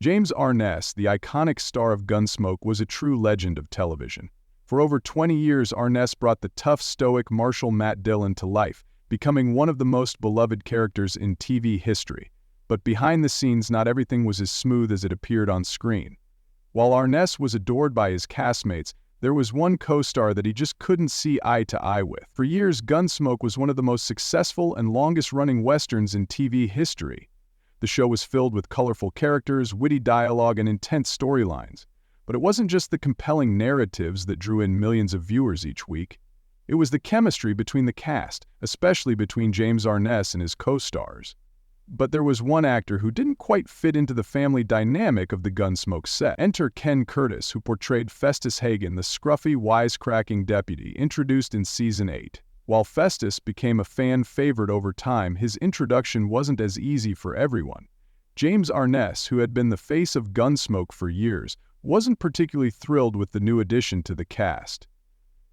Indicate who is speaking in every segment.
Speaker 1: James Arness, the iconic star of Gunsmoke, was a true legend of television. For over 20 years, Arness brought the tough, stoic Marshal Matt Dillon to life, becoming one of the most beloved characters in TV history. But behind the scenes, not everything was as smooth as it appeared on screen. While Arness was adored by his castmates, there was one co-star that he just couldn't see eye to eye with. For years, Gunsmoke was one of the most successful and longest-running westerns in TV history. The show was filled with colorful characters, witty dialogue, and intense storylines. But it wasn't just the compelling narratives that drew in millions of viewers each week. It was the chemistry between the cast, especially between James Arness and his co-stars. But there was one actor who didn't quite fit into the family dynamic of the Gunsmoke set. Enter Ken Curtis, who portrayed Festus Hagen, the scruffy, wisecracking deputy introduced in Season 8. While Festus became a fan favorite over time, his introduction wasn't as easy for everyone. James Arness, who had been the face of Gunsmoke for years, wasn't particularly thrilled with the new addition to the cast.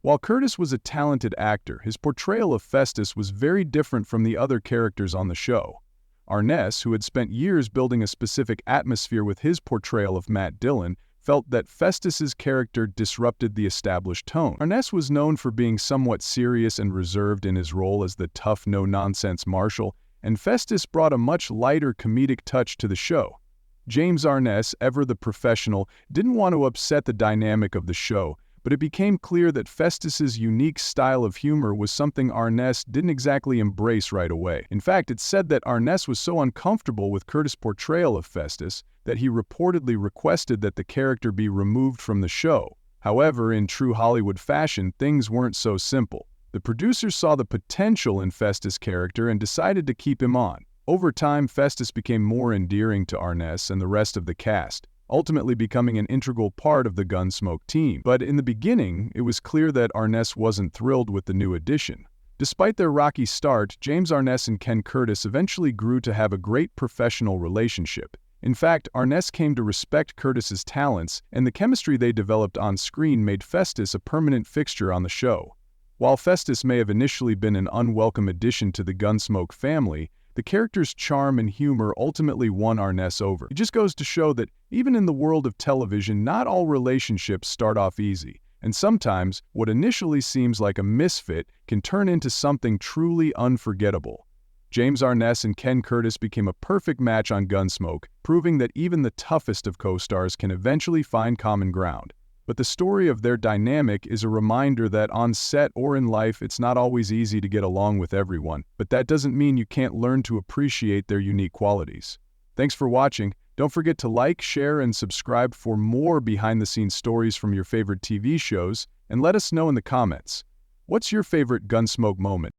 Speaker 1: While Curtis was a talented actor, his portrayal of Festus was very different from the other characters on the show. Arness, who had spent years building a specific atmosphere with his portrayal of Matt Dillon, felt that Festus's character disrupted the established tone. Arness was known for being somewhat serious and reserved in his role as the tough, no-nonsense marshal, and Festus brought a much lighter comedic touch to the show. James Arness, ever the professional, didn't want to upset the dynamic of the show, but it became clear that Festus's unique style of humor was something Arness didn't exactly embrace right away. In fact, it's said that Arness was so uncomfortable with Curtis' portrayal of Festus that he reportedly requested that the character be removed from the show. However, in true Hollywood fashion, things weren't so simple. The producers saw the potential in Festus' character and decided to keep him on. Over time, Festus became more endearing to Arness and the rest of the cast, ultimately becoming an integral part of the Gunsmoke team. But in the beginning, it was clear that Arness wasn't thrilled with the new addition. Despite their rocky start, James Arness and Ken Curtis eventually grew to have a great professional relationship. In fact, Arness came to respect Curtis's talents, and the chemistry they developed on screen made Festus a permanent fixture on the show. While Festus may have initially been an unwelcome addition to the Gunsmoke family, the character's charm and humor ultimately won Arness over. It just goes to show that even in the world of television, not all relationships start off easy, and sometimes what initially seems like a misfit can turn into something truly unforgettable. James Arness and Ken Curtis became a perfect match on Gunsmoke, proving that even the toughest of co-stars can eventually find common ground. But the story of their dynamic is a reminder that on set or in life, it's not always easy to get along with everyone, but that doesn't mean you can't learn to appreciate their unique qualities. Thanks for watching. Don't forget to like, share, and subscribe for more behind-the-scenes stories from your favorite TV shows, and let us know in the comments. What's your favorite Gunsmoke moment?